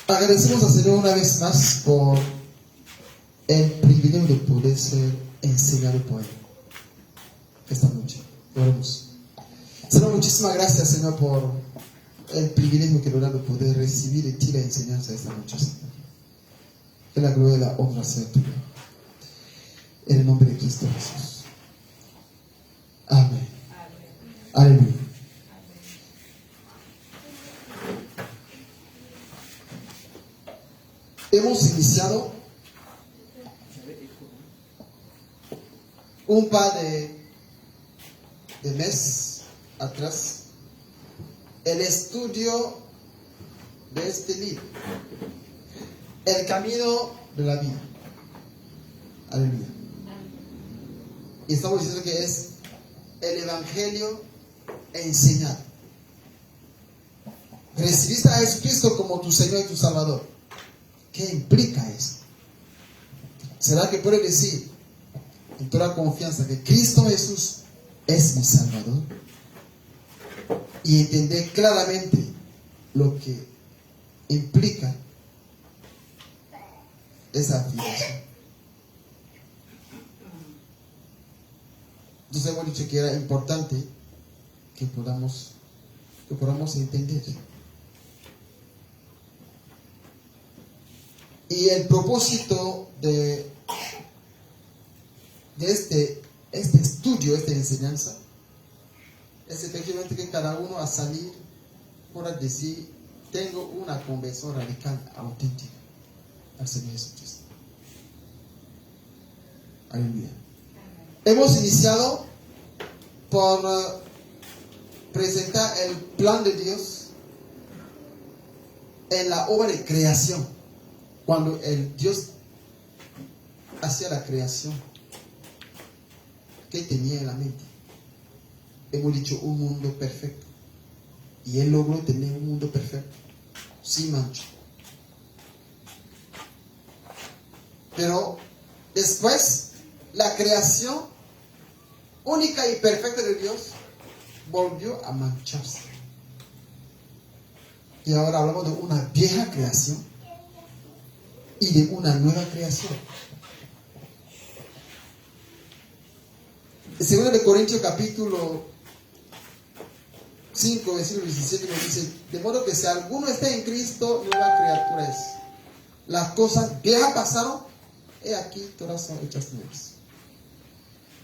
Agradecemos al Señor una vez más por el privilegio de poder ser enseñado por Él esta noche. Oremos. Señor, muchísimas gracias, Señor, por el privilegio que nos da de poder recibir de ti la enseñanza esta noche, Señor. Que la gloria y la honra sea tuya. En el nombre de Cristo Jesús. Amén. Aleluya. Hemos iniciado un par de meses atrás el estudio de este libro, El Camino de la Vida. Aleluya. Y estamos diciendo que es el Evangelio enseñado. Recibiste a Jesucristo como tu Señor y tu Salvador. ¿Qué implica eso? ¿Será que puedes decir en toda confianza que Cristo Jesús es mi Salvador? Y entender claramente lo que implica esa afirmación. Entonces hemos dicho que era importante que podamos entender. Y el propósito de este estudio, esta enseñanza, es efectivamente que cada uno a salir pueda decir: tengo una conversión radical, auténtica al Señor Jesucristo. Aleluya. Hemos iniciado por presentar el plan de Dios en la obra de creación. Cuando el Dios hacía la creación, ¿qué tenía en la mente? Hemos dicho un mundo perfecto. Y Él logró tener un mundo perfecto, sin mancha. Pero después, la creación única y perfecta de Dios volvió a mancharse. Y ahora hablamos de una vieja creación y de una nueva creación. En 2 de Corintios capítulo 5, versículo 17 nos dice: de modo que si alguno está en Cristo, nueva criatura es. Las cosas viejas pasaron, he aquí todas son hechas nuevas.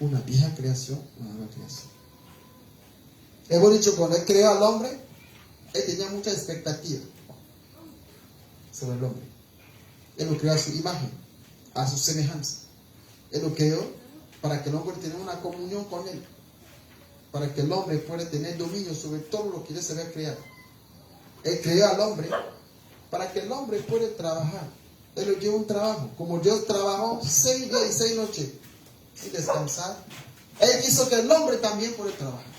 Una vieja creación, una nueva creación. Hemos dicho, cuando Él creó al hombre, Él tenía mucha expectativa sobre el hombre. Él lo creó a su imagen, a su semejanza. Él lo creó para que el hombre tenga una comunión con Él, para que el hombre pueda tener dominio sobre todo lo que Dios había creado. Él creó al hombre para que el hombre pueda trabajar. Él le dio un trabajo. Como Dios trabajó 6 días y 6 noches sin descansar, Él quiso que el hombre también pueda trabajar.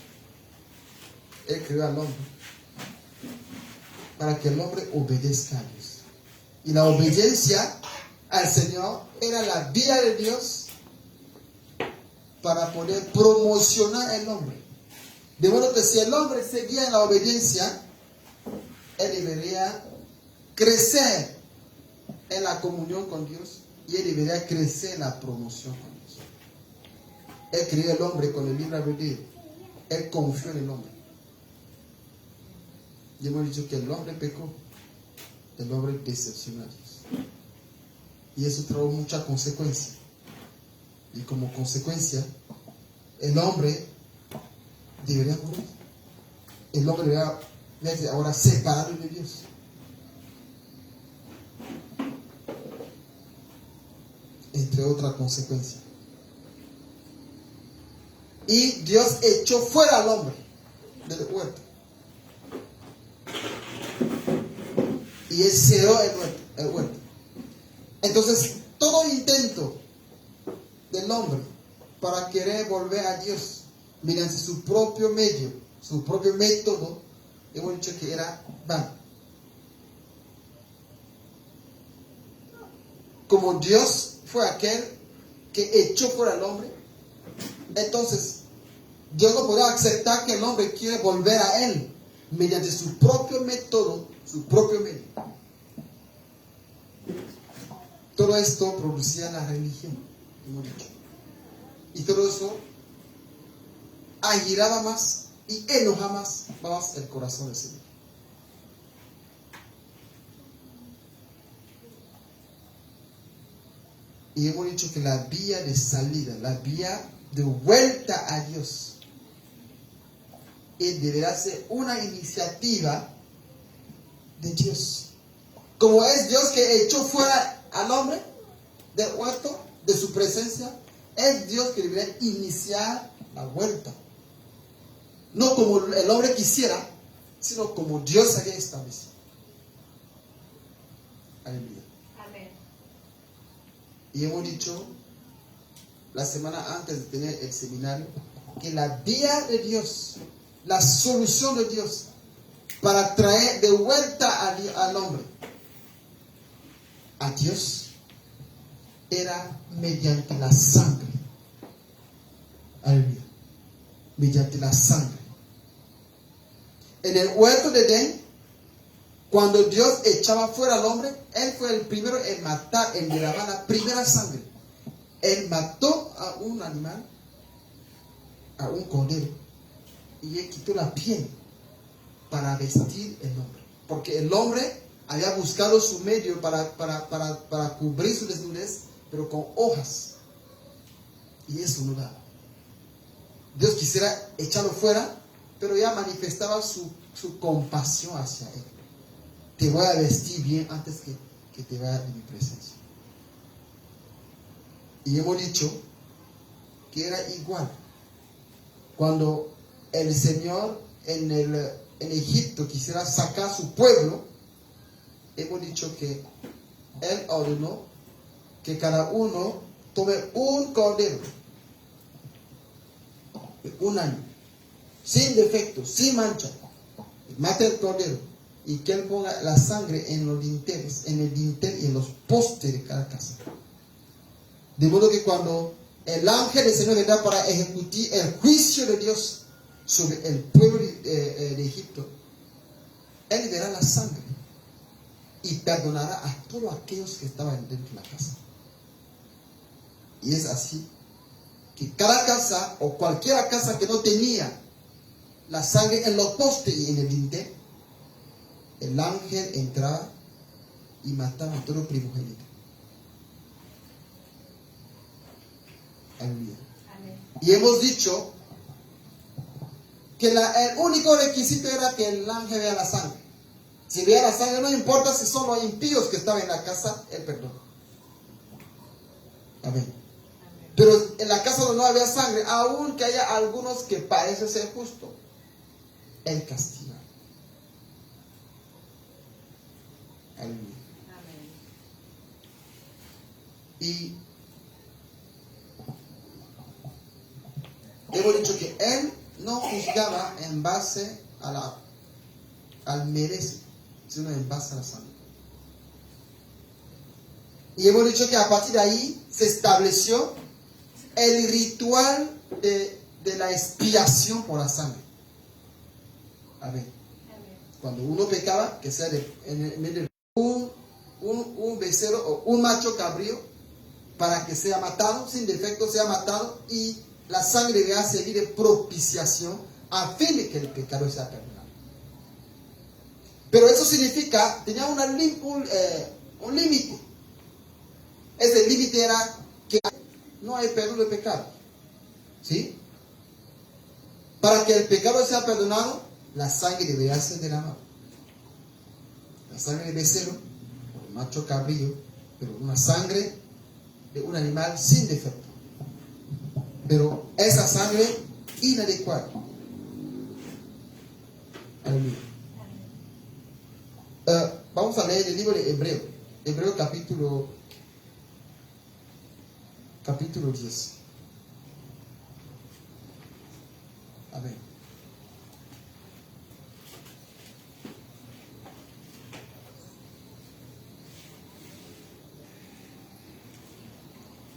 Él creó al hombre para que el hombre obedezca a Dios. Y la obediencia al Señor era la vía de Dios para poder promocionar al hombre. De modo que si el hombre seguía en la obediencia, él debería crecer en la comunión con Dios y él debería crecer en la promoción con Dios. Él creó al hombre con el libre albedrío. Él confió en el hombre. Y hemos dicho que el hombre pecó. El hombre decepcionó a Dios. Y eso trajo mucha consecuencia. Y como consecuencia, el hombre debería morir. El hombre debería verse ahora separado de Dios. Entre otras consecuencias. Y Dios echó fuera al hombre del huerto. Y Él cerró el huerto. Entonces, todo intento del hombre para querer volver a Dios mediante su propio medio, su propio método, hemos dicho que era vano. Como Dios fue aquel que echó fuera al hombre, entonces Dios no podía aceptar que el hombre quiere volver a Él mediante su propio método, su propio medio. todo esto producía la religión, hemos dicho. Y todo eso agiraba más y enojaba más el corazón del Señor. Y hemos dicho que la vía de salida, la vía de vuelta a Dios, deberá ser una iniciativa de Dios. Como es Dios que echó fuera al hombre del huerto, de su presencia, es Dios que debería iniciar la vuelta. No como el hombre quisiera, sino como Dios había establecido. Aleluya. Amén. Y hemos dicho la semana antes de tener el seminario que la vía de Dios, la solución de Dios para traer de vuelta al hombre a Dios era mediante la sangre. Aleluya. Mediante la sangre. En el huerto de Edén, cuando Dios echaba fuera al hombre, Él fue el primero en matar, en derramar la primera sangre. Él mató a un animal, a un cordero, y Él quitó la piel para vestir el hombre. Porque el hombre había buscado su medio para cubrir su desnudez, pero con hojas. Y eso no da. Dios quisiera echarlo fuera, pero ya manifestaba su compasión hacia él. Te voy a vestir bien antes que te vaya de mi presencia. Y hemos dicho que era igual. Cuando el Señor en Egipto quisiera sacar a su pueblo, hemos dicho que Él ordenó que cada uno tome un cordero de un año, sin defecto, sin mancha, mate el cordero y que Él ponga la sangre en los dinteles, en el dintel y en los postes de cada casa. De modo que cuando el ángel del Señor vendrá para ejecutar el juicio de Dios sobre el pueblo de Egipto, Él le dará la sangre y perdonará a todos aquellos que estaban dentro de la casa. Y es así que cada casa o cualquier casa que no tenía la sangre en los postes y en el dintel, el ángel entraba y mataba a todo primogénito. Aleluya. Y hemos dicho que el único requisito era que el ángel vea la sangre. Si veía la sangre, no importa si son los impíos que estaban en la casa, él perdona. Amén. Pero en la casa donde no había sangre, aunque haya algunos que parecen ser justos, él castiga. Aleluya. Y hemos dicho que él no juzgaba en base al merece, sino en base a la sangre. Y hemos dicho que a partir de ahí se estableció el ritual de la expiación por la sangre. Amén. Cuando uno pecaba, que sea en medio de un becerro o un macho cabrío, para que sea matado, sin defecto sea matado, y la sangre debe servir de propiciación a fin de que el pecado sea perdonado. Pero eso significa, tenía un límite. Ese límite era que no hay perdón de pecado. ¿Sí? Para que el pecado sea perdonado, la sangre debería ser derramada. La sangre de becerro, o macho cabrío, pero una sangre de un animal sin defecto. Pero esa sangre inadecuada. Aleluya. Vamos a leer el libro de Hebreo capítulo 10. Amén.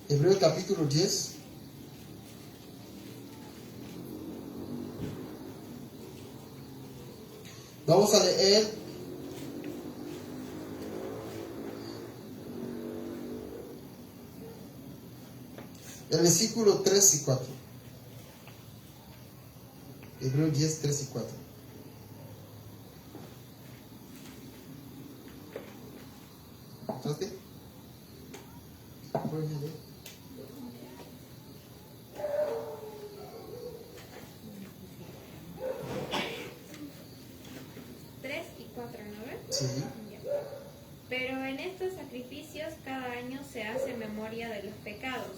Hebreo capítulo 10. Vamos a leer El versículo 3 y 4. Hebreos 10, 3 y 4. ¿Entonces? Sí. Pero en estos sacrificios cada año se hace memoria de los pecados,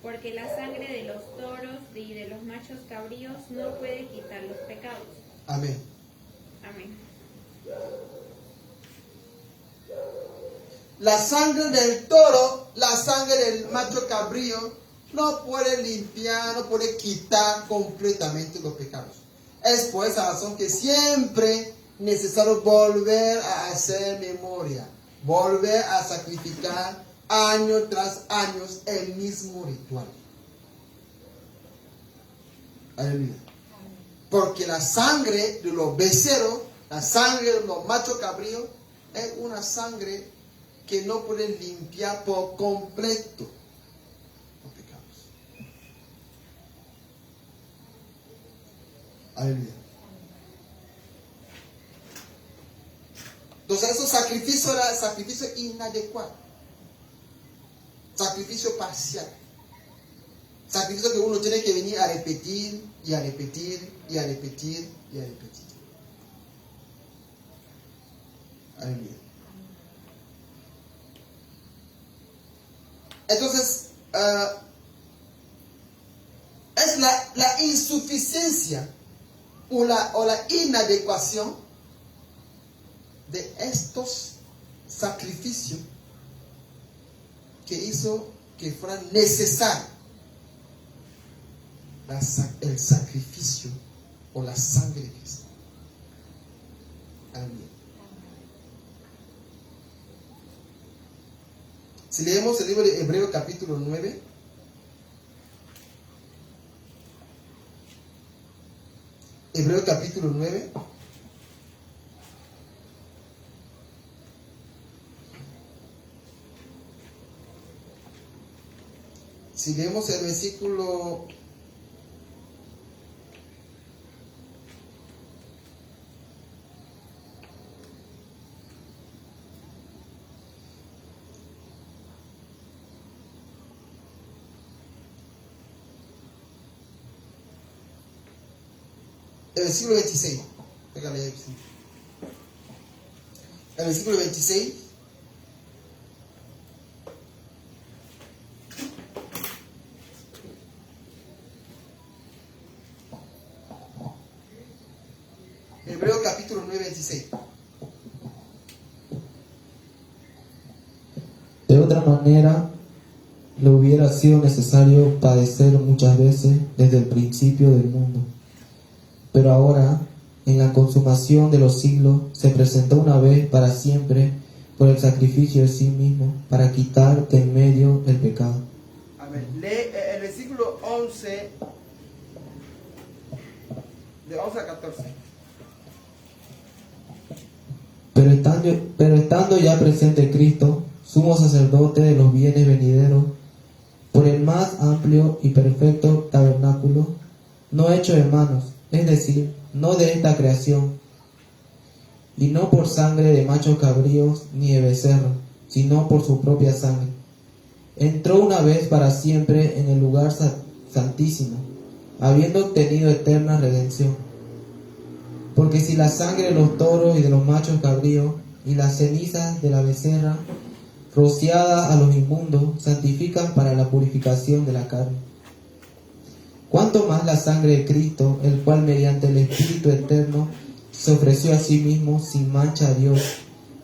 porque la sangre de los toros y de los machos cabríos no puede quitar los pecados. Amén. Amén. La sangre del toro, la sangre del macho cabrío, no puede limpiar, no puede quitar completamente los pecados. Es por esa razón que siempre necesario volver a hacer memoria, volver a sacrificar año tras año el mismo ritual. Aleluya. Porque la sangre de los becerros, la sangre de los machos cabríos, es una sangre que no puede limpiar por completo los pecados. Aleluya. Entonces, esos sacrificios eran sacrificios inadecuados. Sacrificio parcial. Sacrificio que uno tiene que venir a repetir y a repetir y a repetir y a repetir. Aleluya. Entonces, es la insuficiencia o la inadecuación de estos sacrificios que hizo que fuera necesario el sacrificio o la sangre de Cristo. Amén. Si leemos el libro de Hebreos capítulo 9, Hebreos capítulo 9, si leemos el versículo 26. Pégale ahí, sí. El versículo 26. Hebreos capítulo 9, 26. De otra manera, le hubiera sido necesario padecer muchas veces desde el principio del mundo. Pero ahora, en la consumación de los siglos, se presentó una vez para siempre por el sacrificio de sí mismo, para quitar de en medio el pecado. Amén. Lee el versículo 11, de 11 a 14. Pero estando ya presente Cristo, sumo sacerdote de los bienes venideros, por el más amplio y perfecto tabernáculo, no hecho de manos, es decir, no de esta creación, y no por sangre de machos cabríos ni de becerros, sino por su propia sangre. Entró una vez para siempre en el lugar santísimo, habiendo obtenido eterna redención. Porque si la sangre de los toros y de los machos cabríos y las cenizas de la becerra, rociadas a los inmundos, santifican para la purificación de la carne, cuánto más la sangre de Cristo, el cual mediante el Espíritu eterno se ofreció a sí mismo sin mancha a Dios,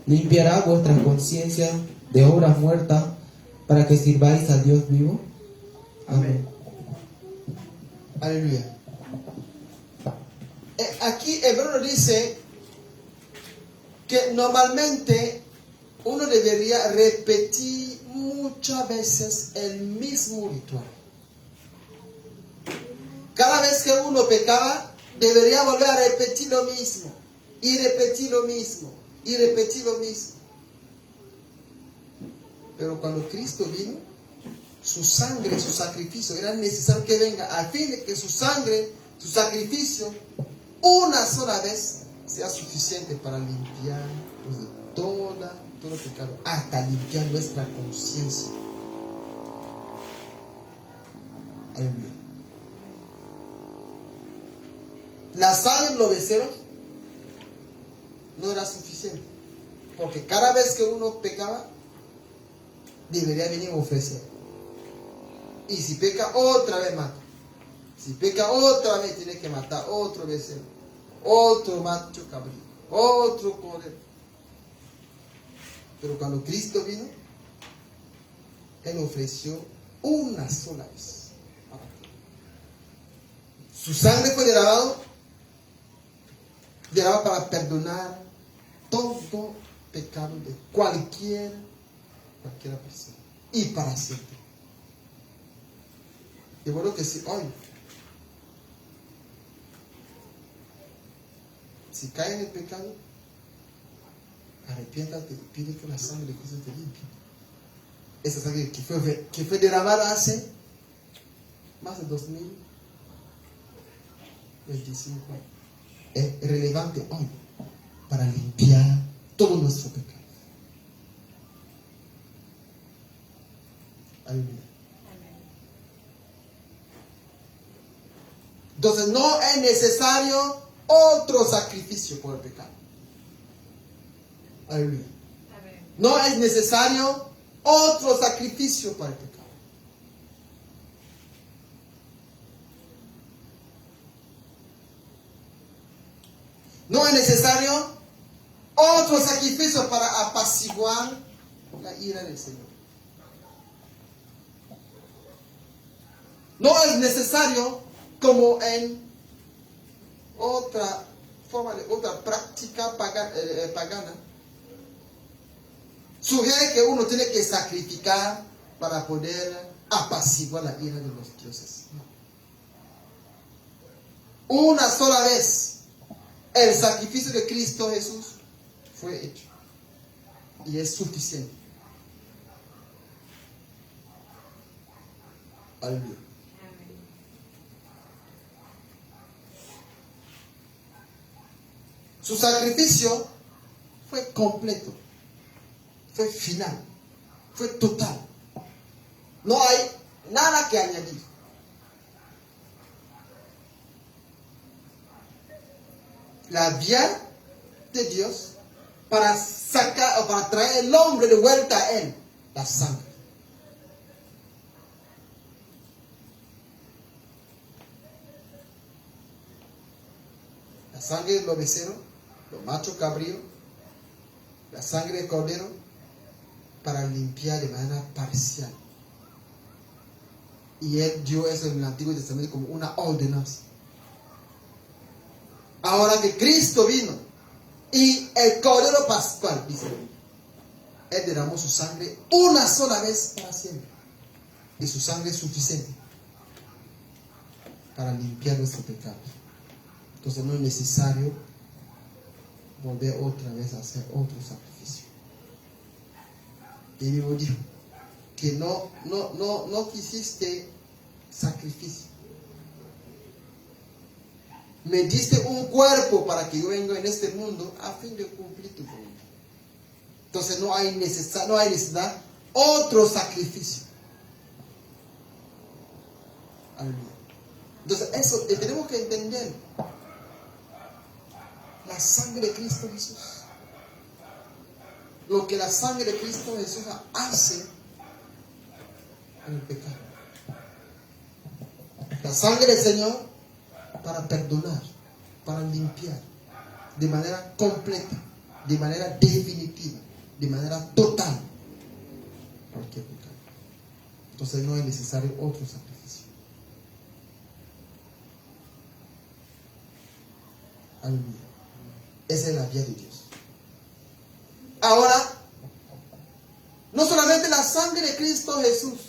limpiará vuestras conciencias de obras muertas para que sirváis a Dios vivo. Amén. Aleluya. Aquí Hebreo dice que normalmente uno debería repetir muchas veces el mismo ritual. Cada vez que uno pecaba, debería volver a repetir lo mismo, y repetir lo mismo, y repetir lo mismo. Pero cuando Cristo vino, su sangre, su sacrificio, era necesario que venga a fin de que su sangre, su sacrificio, una sola vez sea suficiente para limpiarnos de todo pecado, hasta limpiar nuestra conciencia. Aleluya. La sangre de los becerros no era suficiente, porque cada vez que uno pecaba, debería venir a ofrecer. Y si peca, otra vez mata. Si peca, otra vez tiene que matar otro becerro, otro macho cabrío, otro cordero. Pero cuando Cristo vino, Él ofreció una sola vez. Su sangre fue derramado para perdonar todo pecado de cualquier persona. Y para siempre. De modo que si hoy, si cae en el pecado, arrepiéntate y pide que la sangre de Cristo te limpie. Esa sangre que fue derramada hace más de 2025 es relevante hoy para limpiar todo nuestro pecado. Aleluya. Entonces no es necesario otro sacrificio por el pecado. Aleluya. No es necesario otro sacrificio para el pecado. No es necesario otro sacrificio para apaciguar la ira del Señor. No es necesario, como en otra práctica pagana, sugiere que uno tiene que sacrificar para poder apaciguar la ira de los dioses. Una sola vez el sacrificio de Cristo Jesús fue hecho y es suficiente. Aleluya. Su sacrificio fue completo, fue final, fue total. No hay nada que añadir. La vía de Dios para sacar o para traer el hombre de vuelta a Él, la sangre. La sangre de los becerros, los machos cabríos, la sangre de cordero, para limpiar de manera parcial. Y Él dio eso en el Antiguo Testamento como una ordenanza. Ahora que Cristo vino y el Cordero Pascual, dice, Él derramó su sangre una sola vez para siempre. Y su sangre es suficiente para limpiar nuestro pecado. Entonces no es necesario volver otra vez a hacer otro sacrificio. Y Dios dijo que no quisiste sacrificio. Me diste un cuerpo para que yo venga en este mundo a fin de cumplir tu voluntad. Entonces no hay necesidad otro sacrificio. Aleluya. Entonces eso tenemos que entender. La sangre de Cristo Jesús. Lo que la sangre de Cristo Jesús hace en el pecado. La sangre del Señor para perdonar, para limpiar, de manera completa, de manera definitiva, de manera total, cualquier pecado. Entonces no es necesario otro sacrificio. Aleluya. Esa es la vía de Dios. Ahora, no solamente la sangre de Cristo Jesús,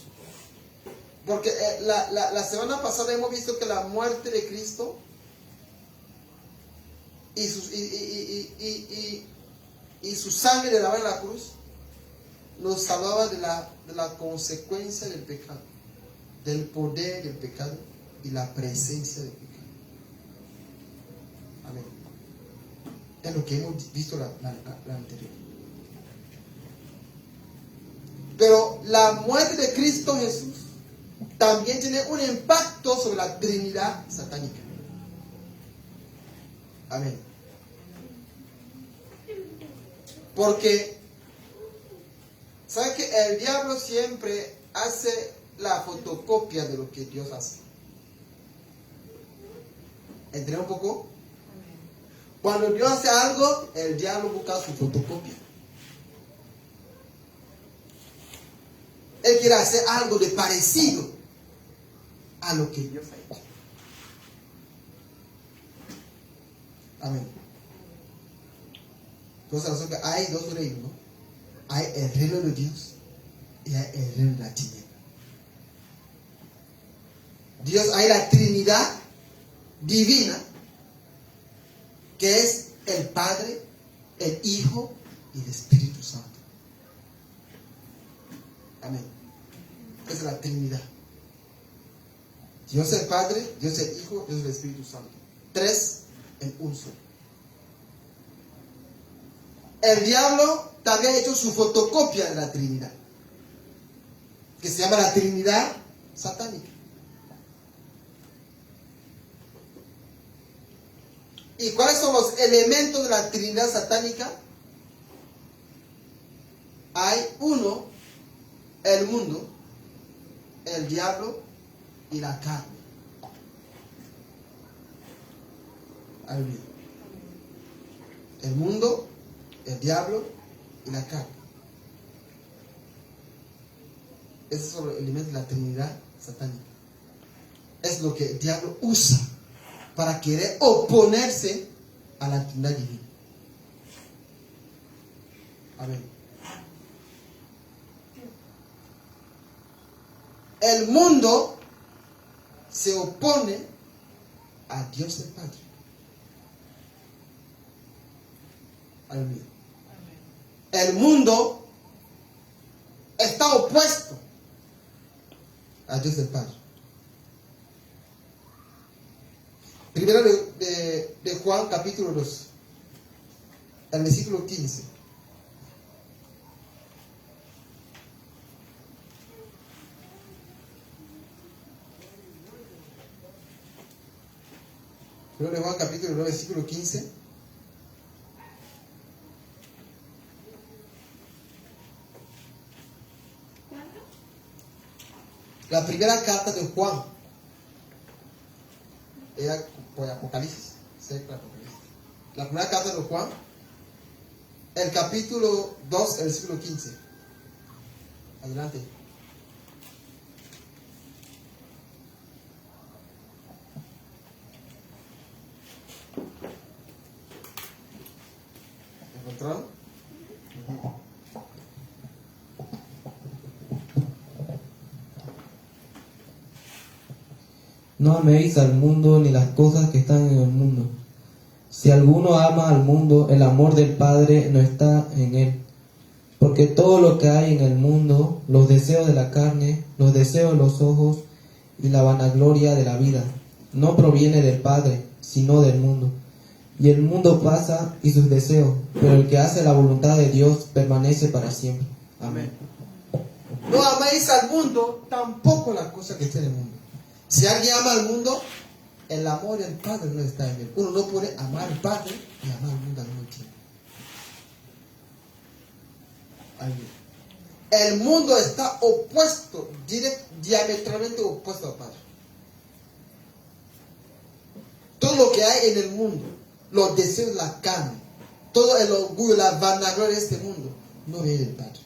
porque la semana pasada hemos visto que la muerte de Cristo y su sangre derramada en la cruz nos hablaba de la consecuencia del pecado, del poder del pecado y la presencia del pecado. Amén. Es lo que hemos visto la anterior. Pero la muerte de Cristo Jesús también tiene un impacto sobre la Trinidad satánica. Amén. Porque, ¿sabe que el diablo siempre hace la fotocopia de lo que Dios hace? ¿Entienden un poco? Cuando Dios hace algo, el diablo busca su fotocopia. Él quiere hacer algo de parecido a lo que Dios ha hecho. Amén. Entonces, hay dos reinos, ¿no? Hay el reino de Dios y hay el reino de la tiniebla. Dios, hay la Trinidad divina, que es el Padre, el Hijo y el Espíritu Santo. Amén. Esa es la Trinidad. Dios el Padre, Dios el Hijo, Dios el Espíritu Santo. Tres en un solo. El diablo también ha hecho su fotocopia de la Trinidad, que se llama la Trinidad satánica. ¿Y cuáles son los elementos de la Trinidad satánica? Hay uno, el mundo, el diablo y la carne. Aleluya. El mundo, el diablo y la carne. Esos son los elementos de la Trinidad satánica. Es lo que el diablo usa para querer oponerse a la Trinidad divina. Amén. El mundo se opone a Dios el Padre. Aleluya. El mundo está opuesto a Dios el Padre. Primero de Juan capítulo 2, el versículo 15. Primero de Juan capítulo 2, versículo 15. ¿Cuánto? La primera carta de Juan era por Apocalipsis. La primera carta de Juan, el capítulo 2, el versículo 15. Adelante. ¿Encontraron? No améis al mundo ni las cosas que están en el mundo. Si alguno ama al mundo, el amor del Padre no está en él. Porque todo lo que hay en el mundo, los deseos de la carne, los deseos de los ojos y la vanagloria de la vida, no proviene del Padre, sino del mundo. Y el mundo pasa y sus deseos, pero el que hace la voluntad de Dios permanece para siempre. Amén. No améis al mundo, tampoco las cosas que están en el mundo. Si alguien ama al mundo, el amor del Padre no está en él. Uno no puede amar al Padre y amar al mundo al mismo tiempo. El mundo está opuesto, diametralmente opuesto al Padre. Todo lo que hay en el mundo, los deseos de la carne, todo el orgullo, la vanagloria de este mundo, no viene del Padre.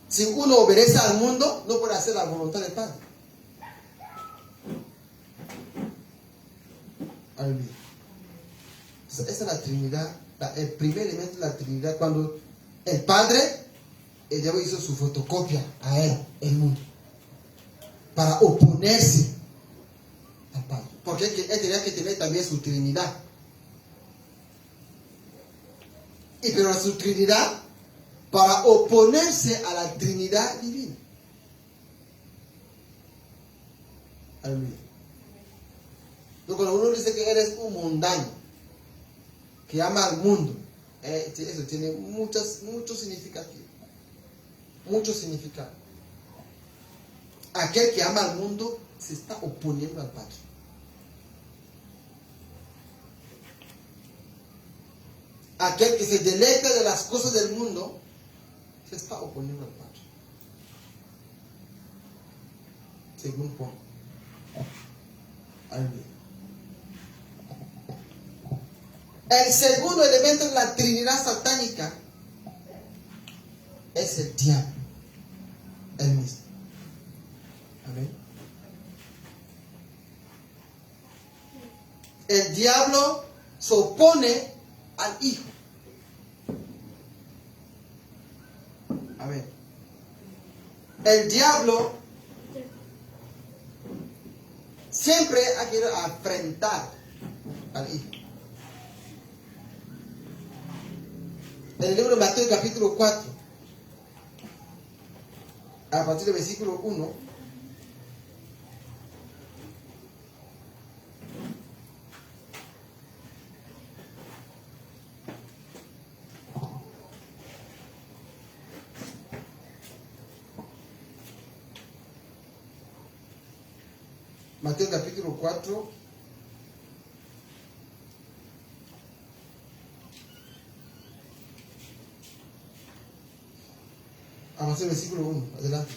Si uno obedece al mundo, no puede hacer la voluntad del Padre. Aleluya. Esa es la Trinidad, el primer elemento de la Trinidad. Cuando el Padre, el diablo hizo su fotocopia a él, el mundo, para oponerse al Padre. Porque él tenía que tener también su Trinidad. pero a su Trinidad para oponerse a la Trinidad divina. Aleluya. Entonces, cuando uno dice que eres un mundano, que ama al mundo, eso tiene muchos significados. Mucho significado. Aquel que ama al mundo se está oponiendo al Padre. Aquel que se deleita de las cosas del mundo se está oponiendo al Padre. Según Juan. Aleluya. El segundo elemento de la Trinidad satánica es el diablo, él mismo. Amén. El diablo se opone al Hijo. Amén. El diablo siempre ha querido afrentar al Hijo. En el libro de Mateo capítulo 4, a partir del versículo 1, Mateo capítulo 4, a partir del versículo 1, adelante.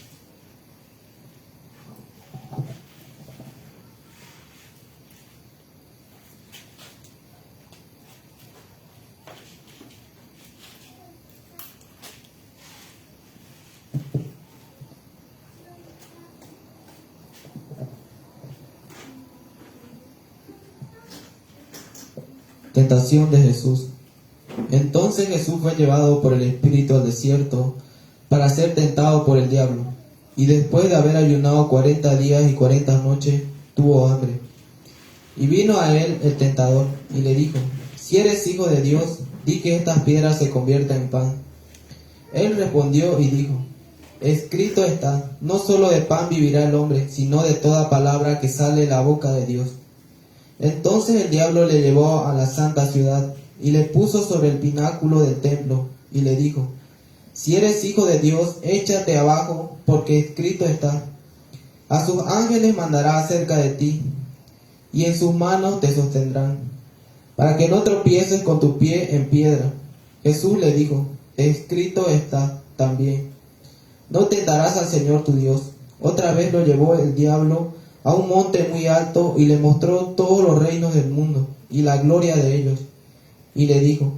Tentación de Jesús. Entonces Jesús fue llevado por el Espíritu al desierto para ser tentado por el diablo. Y después de haber ayunado 40 días y 40 noches, tuvo hambre. Y vino a él el tentador y le dijo: si eres hijo de Dios, di que estas piedras se conviertan en pan. Él respondió y dijo: escrito está, no solo de pan vivirá el hombre, sino de toda palabra que sale de la boca de Dios. Entonces el diablo le llevó a la santa ciudad y le puso sobre el pináculo del templo y le dijo: si eres hijo de Dios, échate abajo, porque escrito está: a sus ángeles mandará acerca de ti, y en sus manos te sostendrán, para que no tropieces con tu pie en piedra. Jesús le dijo: escrito está también: no tentarás al Señor tu Dios. Otra vez lo llevó el diablo a un monte muy alto y le mostró todos los reinos del mundo y la gloria de ellos. Y le dijo: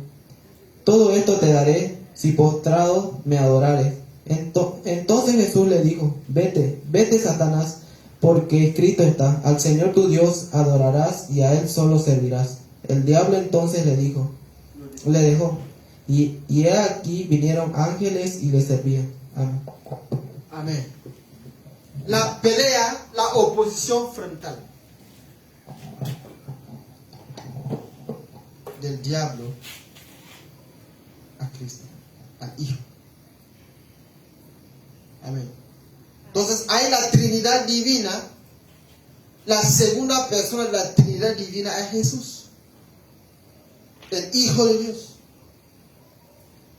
todo esto te daré si postrado me adorares. Entonces Jesús le dijo: vete Satanás, porque escrito está: al Señor tu Dios adorarás y a Él solo servirás. El diablo entonces le dejó, y he aquí vinieron ángeles y le servían. Amén. Amén. La pelea, la oposición frontal del diablo a Cristo, al Hijo. Amén. Entonces hay la Trinidad divina. La segunda persona de la Trinidad divina es Jesús, el Hijo de Dios.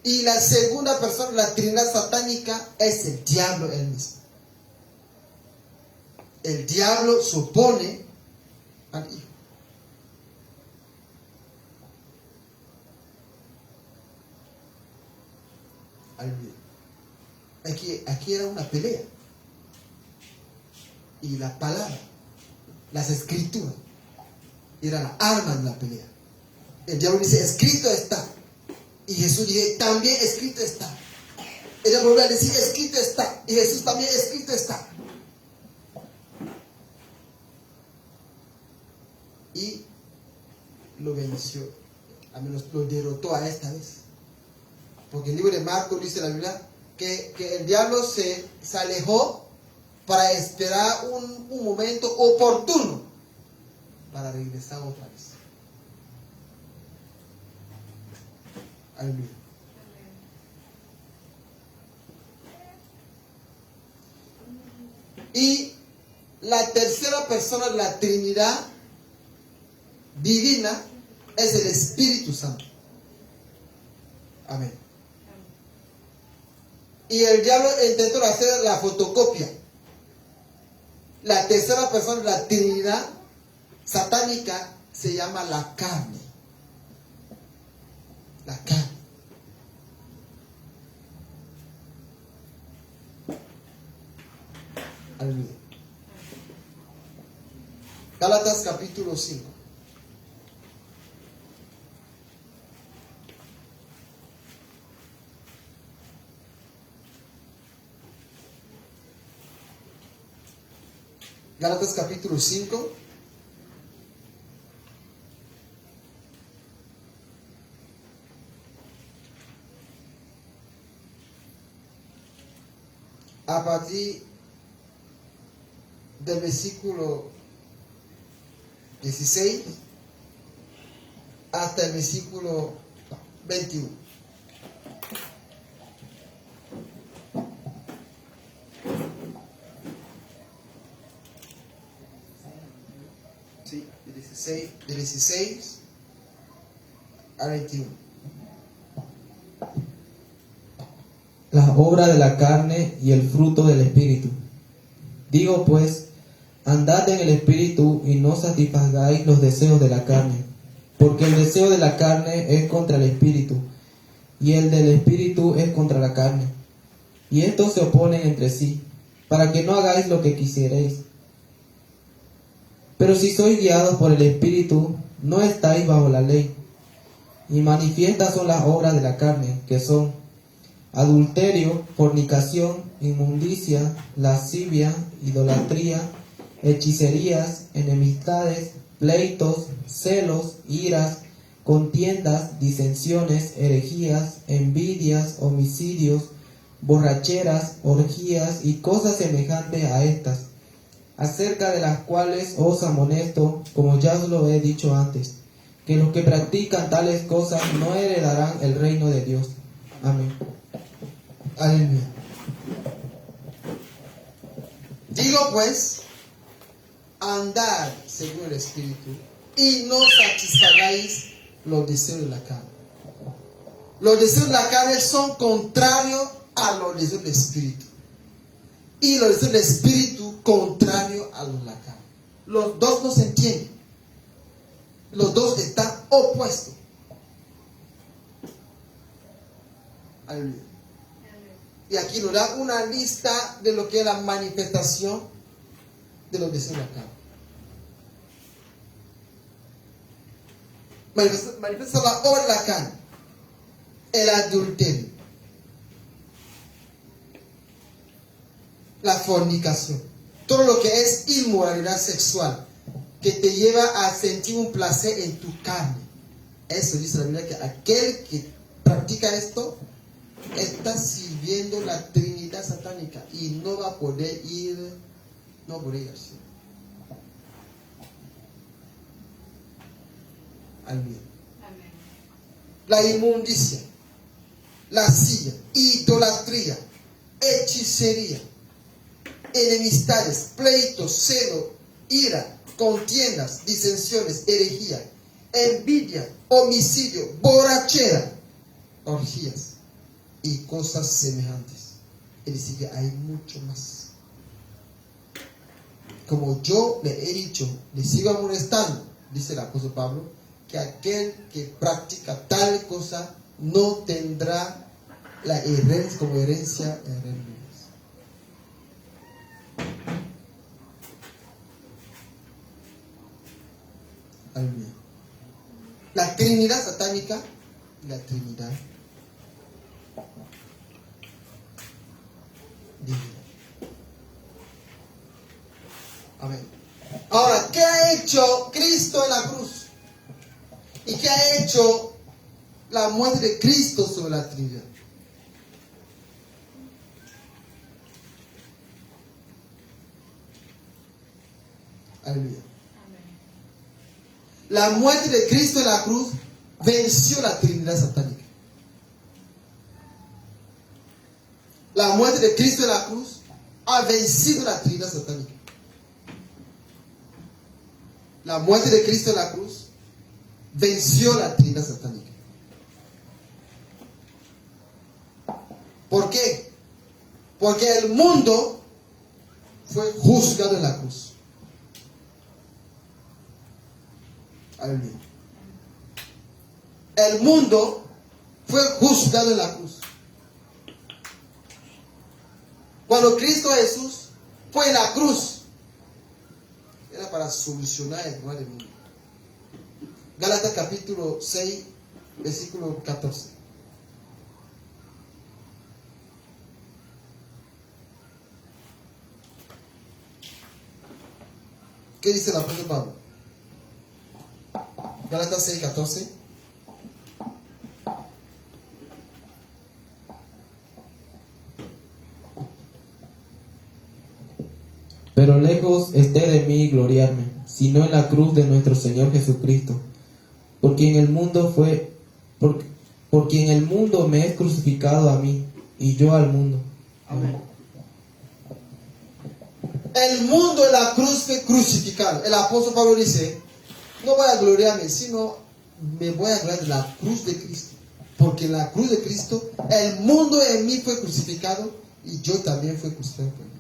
Y la segunda persona de la Trinidad satánica es el diablo él mismo. El diablo se opone al Hijo. Aquí era una pelea. Y la palabra, las escrituras, eran las armas de la pelea. El diablo dice: escrito está. Y Jesús dice: también escrito está. Ella volvió a decir: escrito está. Y Jesús también: escrito está. Y lo venció, al menos lo derrotó a esta vez. Porque el libro de Marcos dice la Biblia que el diablo se alejó para esperar un momento oportuno para regresar otra vez. Aleluya. Y la tercera persona de la Trinidad divina es el Espíritu Santo. Amén. Y el diablo intentó hacer la fotocopia. La tercera persona de la Trinidad satánica se llama la carne. La carne. Aleluya. Gálatas capítulo 5. Gálatas capítulo 5. A partir del versículo 16 hasta el versículo 21. Sí, de 16 a 21. Las obras de la carne y el fruto del Espíritu. Digo pues, andad en el Espíritu y no satisfagáis los deseos de la carne, porque el deseo de la carne es contra el Espíritu, y el del Espíritu es contra la carne. Y estos se oponen entre sí, para que no hagáis lo que quisierais. Pero si sois guiados por el Espíritu, no estáis bajo la ley. Y manifiestas son las obras de la carne, que son adulterio, fornicación, inmundicia, lascivia, idolatría, hechicerías, enemistades, pleitos, celos, iras, contiendas, disensiones, herejías, envidias, homicidios, borracheras, orgías y cosas semejantes a estas, acerca de las cuales os amonesto, como ya os lo he dicho antes, que los que practican tales cosas no heredarán el reino de Dios. Amén. Aleluya. Digo pues, andad según el Espíritu y no satisfagáis los deseos de la carne. Los deseos de la carne son contrarios a los deseos del Espíritu. Y los deseos del Espíritu contrarios a los de la carne. Los dos no se entienden. Los dos están opuestos. Aleluya. Y aquí nos da una lista de lo que es la manifestación de los deseos de la carne. Manifiesta la obra de la carne, el adulterio, la fornicación, todo lo que es inmoralidad sexual, que te lleva a sentir un placer en tu carne. Eso dice la Biblia, que aquel que practica esto está sirviendo la Trinidad satánica y no va a poder ir, no va a poder ir al cielo. Aleluya. La inmundicia, lascivia, idolatría, hechicería, enemistades, pleitos, celo, ira, contiendas, disensiones, herejía, envidia, homicidio, borrachera, orgías y cosas semejantes. Es decir, que hay mucho más. Como yo le he dicho, le sigo amonestando, dice el apóstol Pablo, que aquel que practica tal cosa no tendrá la herencia como herencia en el reino de Dios. Aleluya. La Trinidad satánica y la Trinidad divina. Amén. Ahora, ¿qué ha hecho Cristo en la cruz? ¿Y qué ha hecho la muerte de Cristo sobre la Trinidad? Aleluya. La muerte de Cristo en la cruz venció la Trinidad satánica. La muerte de Cristo en la cruz ha vencido la Trinidad satánica. La muerte de Cristo en la cruz venció la Trinidad satánica. ¿Por qué? Porque el mundo fue juzgado en la cruz. Aleluya. El mundo fue juzgado en la cruz. Cuando Cristo Jesús fue en la cruz, era para solucionar el problema del mundo. Gálatas capítulo 6, versículo 14. ¿Qué dice el apóstol Pablo? Gálatas 6, 14. Pero lejos esté de mí gloriarme, sino en la cruz de nuestro Señor Jesucristo, por quien el mundo me es crucificado a mí, y yo al mundo. Amén. El mundo en la cruz fue crucificado. El apóstol Pablo dice, no voy a gloriarme, sino me voy a gloriar de la cruz de Cristo. Porque en la cruz de Cristo, el mundo en mí fue crucificado y yo también fui crucificado por él.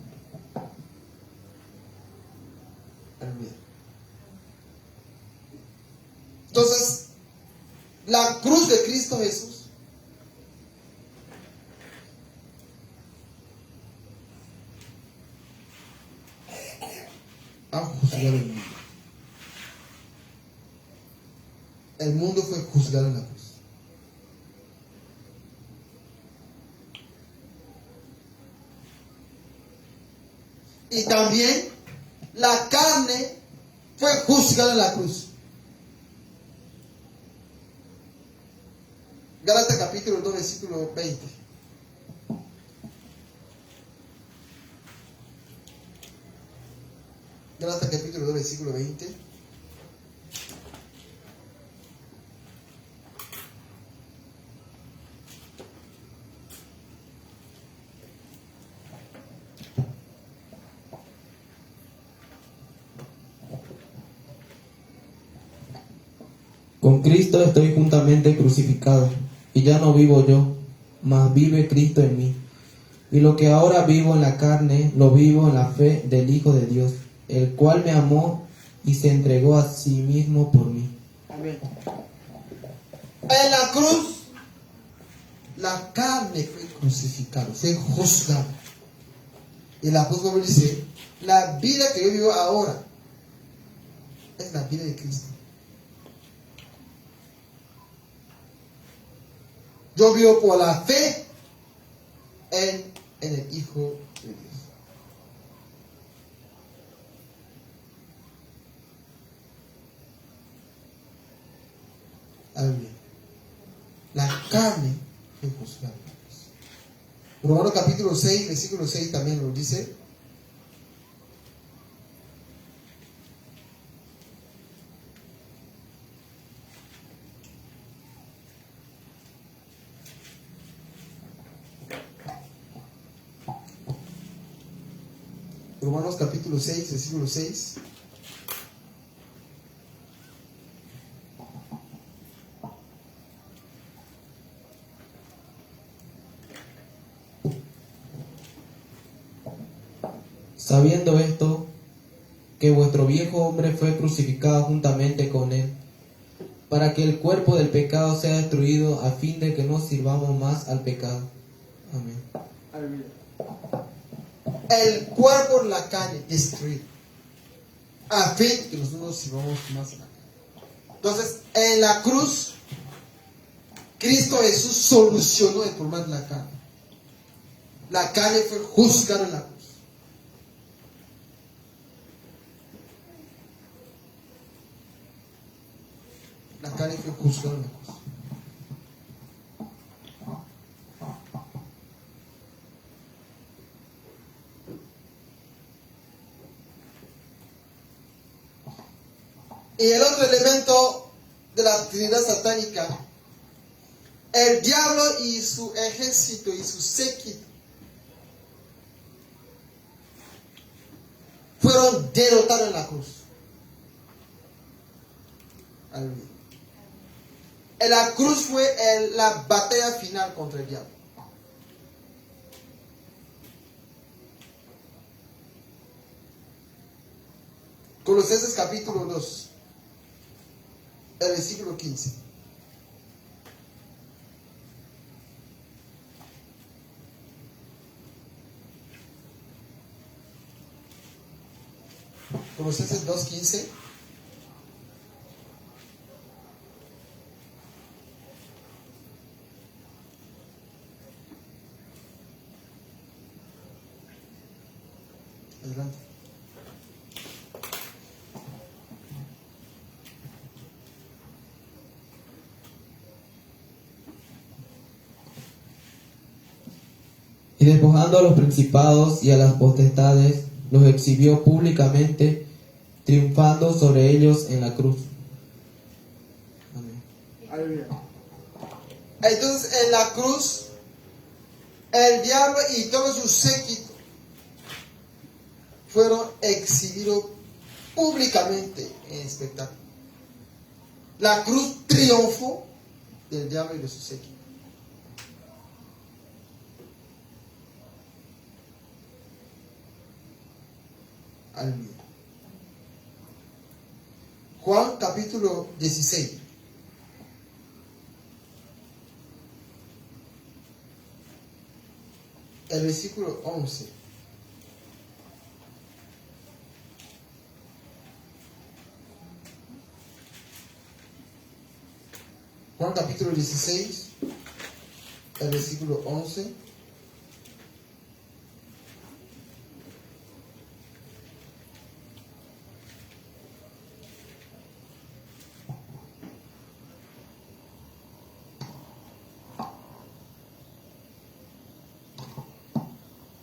Aleluya. Entonces, la cruz de Cristo Jesús ha juzgado el mundo. El mundo fue juzgado en la cruz. Y también la carne fue juzgada en la cruz. Gálatas capítulo 2, versículo 20. Gálatas capítulo 2, versículo 20. Con Cristo estoy juntamente crucificado, y ya no vivo yo, mas vive Cristo en mí. Y lo que ahora vivo en la carne, lo vivo en la fe del Hijo de Dios, el cual me amó y se entregó a sí mismo por mí. Amén. En la cruz, la carne fue crucificada, fue juzgada. Y el apóstol Pablo dice, la vida que yo vivo ahora es la vida de Cristo. Yo vivo por la fe en el Hijo de Dios. Aleluya. La carne fue juzgada. Romanos capítulo 6, versículo 6 también lo dice. Romanos capítulo 6, versículo 6. Sabiendo esto, que vuestro viejo hombre fue crucificado juntamente con él, para que el cuerpo del pecado sea destruido, a fin de que no sirvamos más al pecado. Amén. Aleluya. El cuerpo en la carne destruido, a fin de que nosotros sirvamos más a la carne. Entonces, en la cruz, Cristo Jesús solucionó el problema de la carne. La carne fue juzgada en la cruz. La carne fue juzgada en la cruz. Y el otro elemento de la Trinidad satánica, el diablo y su ejército y su séquito fueron derrotados en la cruz. Aleluya. En la cruz fue la batalla final contra el diablo. Colosenses capítulo 2, el versículo 15. Colosenses 2:15. Adelante. Y despojando a los principados y a las potestades, los exhibió públicamente, triunfando sobre ellos en la cruz. Amén. Aleluya. Entonces en la cruz, el diablo y todo su séquito fueron exhibidos públicamente en espectáculo. La cruz triunfó del diablo y de su séquito. Aleluya. Juan capítulo 16. El versículo 11. Juan capítulo 16, el versículo 11.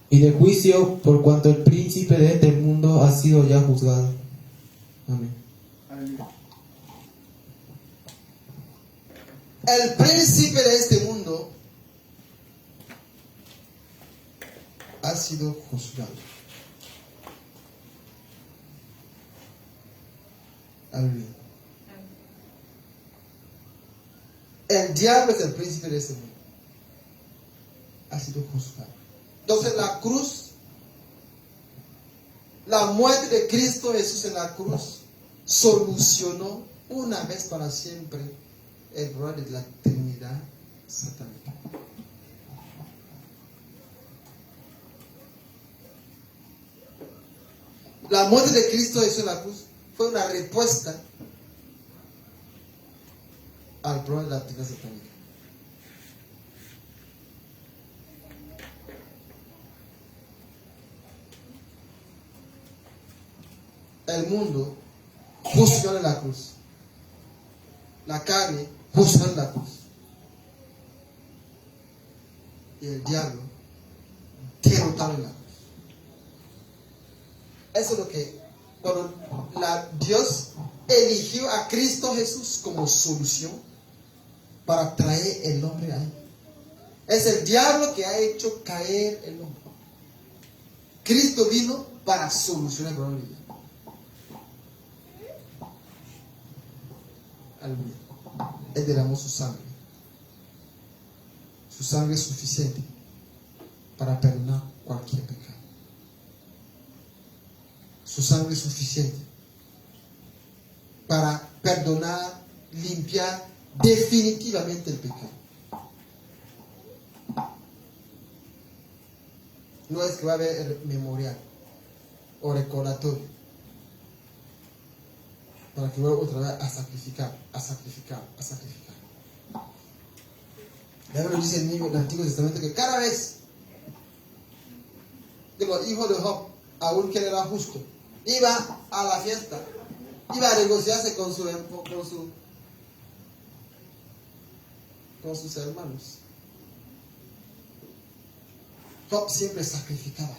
Y de juicio, por cuanto el príncipe de este mundo ha sido ya juzgado. Amén. El príncipe de este mundo ha sido juzgado. Aleluya. El diablo es el príncipe de este mundo. Ha sido juzgado. Entonces la cruz, la muerte de Cristo Jesús en la cruz, solucionó una vez para siempre el problema de la Trinidad satánica. La muerte de Cristo Jesús en la cruz fue una respuesta al problema de la Trinidad satánica. El mundo juzgó en la cruz. La carne juzgó en la cruz. Y el diablo derrotado en la cruz. Eso es lo que cuando Dios eligió a Cristo Jesús como solución para traer el hombre a él. Es el diablo que ha hecho caer el hombre. Cristo vino para solucionar el problema. Aleluya. Él derramó su sangre. Su sangre es suficiente para perdonar cualquier pecado. Su sangre es suficiente para perdonar, limpiar definitivamente el pecado. No es que va a haber memorial o recordatorio para que vuelva otra vez a sacrificar. La Biblia dice en el Antiguo Testamento que cada vez que los hijos de Job, aún que él era justo, iba a la fiesta, iba a negociarse con sus hermanos. Job siempre sacrificaba.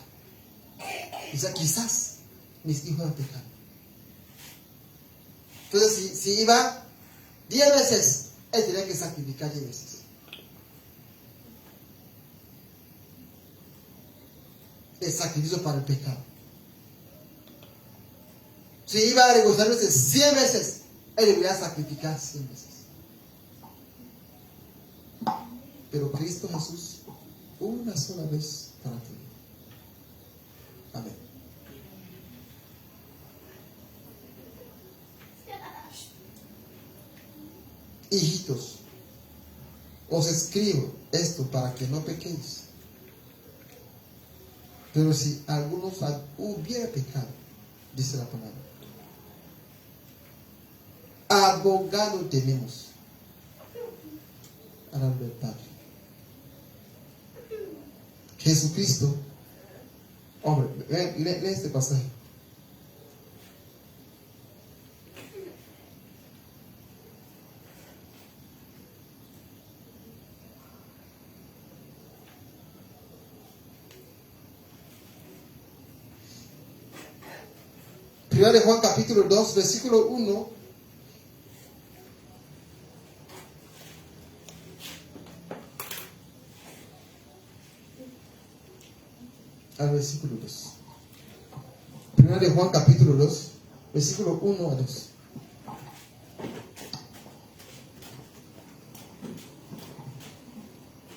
Dice, quizás mis hijos han pecado. Entonces, si iba 10 veces, él tenía que sacrificar 10 veces. El sacrificio para el pecado. Si iba a regocijarse 100 veces, él debería sacrificar 100 veces. Pero Cristo Jesús, una sola vez para ti. Amén. Hijitos, os escribo esto para que no pequéis. Pero si alguno hubiera pecado, dice la palabra, abogado tenemos a la verdad. Jesucristo, hombre, lee este pasaje. Primero de Juan capítulo 2, versículo 1. Al versículo 2. Primero de Juan capítulo 2, versículo 1 a 2.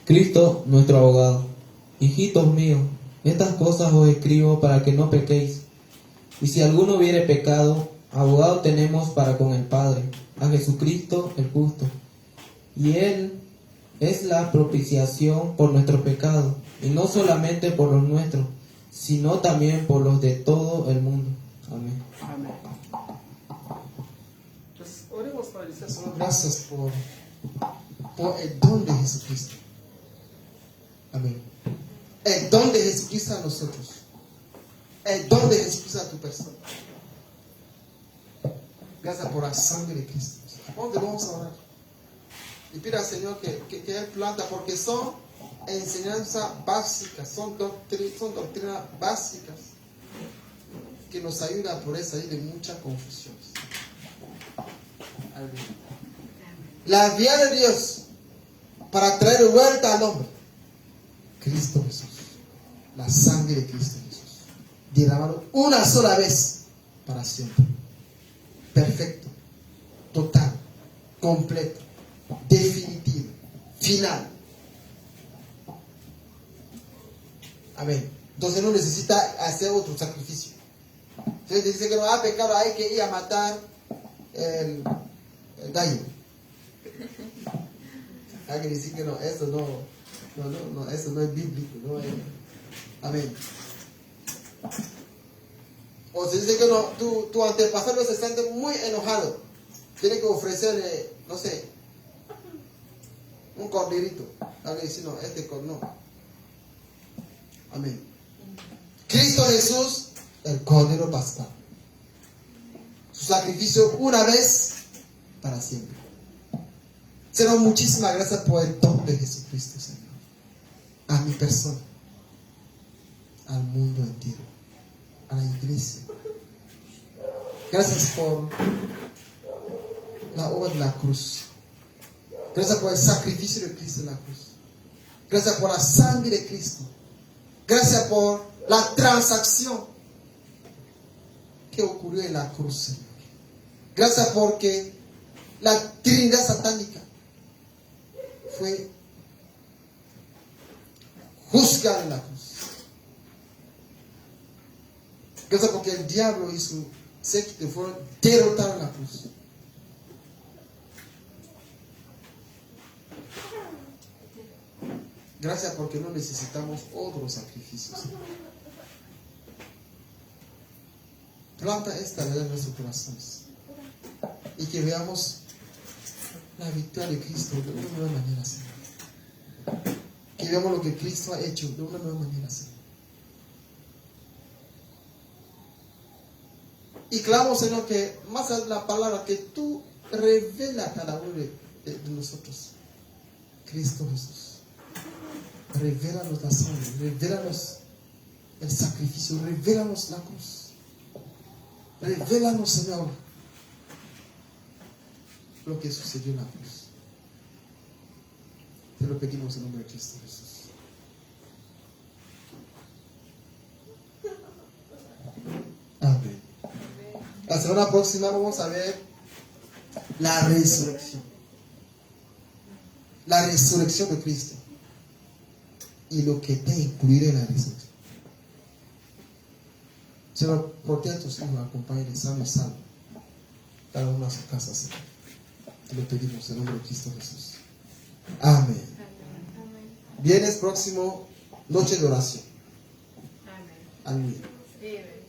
Cristo, nuestro abogado. Hijitos míos, estas cosas os escribo para que no pequéis. Y si alguno hubiere pecado, abogado tenemos para con el Padre, a Jesucristo el justo. Y Él es la propiciación por nuestros pecados, y no solamente por los nuestros, sino también por los de todo el mundo. Amén. Amén. Pues oremos para decir, Señor, gracias por el don de Jesucristo. Amén. El don de Jesucristo a nosotros. El don de Jesucristo a tu persona. Gracias por la sangre de Cristo. ¿A dónde vamos a orar? Y pida al Señor que Él planta, porque son enseñanzas básicas, son doctrinas básicas que nos ayudan a poder salir de muchas confusiones. Aleluya. La vía de Dios para traer vuelta al hombre, Cristo Jesús, la sangre de Cristo Jesús, derramado una sola vez para siempre, perfecto, total, completo, definitivo, final. Amén. Entonces no necesita hacer otro sacrificio. Si dice que no ha pecado, hay que ir a matar el gallo. Hay que decir que no, eso no, eso no es bíblico. No es. Amén. O si dice que no, tu antepasado se siente muy enojado, tiene que ofrecerle, no sé, un corderito. Hay que decir, no, no. Amén. Cristo Jesús, el Cordero Pascual. Su sacrificio una vez para siempre. Señor, muchísimas gracias por el don de Jesucristo, Señor. A mi persona, al mundo entero, a la iglesia. Gracias por la obra de la cruz. Gracias por el sacrificio de Cristo en la cruz. Gracias por la sangre de Cristo. Gracias por la transacción que ocurrió en la cruz, Señor. Gracias porque la Trinidad satánica fue juzgada en la cruz. Gracias porque el diablo y su séquito fueron derrotados en la cruz. Gracias porque no necesitamos otros sacrificios. Planta esta verdad en nuestros corazones y que veamos la victoria de Cristo de una nueva manera, Señor. Que veamos lo que Cristo ha hecho de una nueva manera, Señor. Y clamo, Señor, que más allá de la palabra, que tú revela a cada uno de nosotros Cristo Jesús. Revélanos la sangre, revélanos el sacrificio, revélanos la cruz. Revélanos, Señor, lo que sucedió en la cruz. Te lo pedimos en nombre de Cristo Jesús. Amén. la semana próxima vamos a ver la resurrección. La resurrección de Cristo. Y lo que te incluirá en la resurrección. Señor, protege a tus hijos, acompáñenles sano y salvo. Cada uno a su casa, Señor. Te lo pedimos en nombre de Cristo Jesús. Amén. Viernes próximo, noche de oración. Amén. Aleluya. Amén.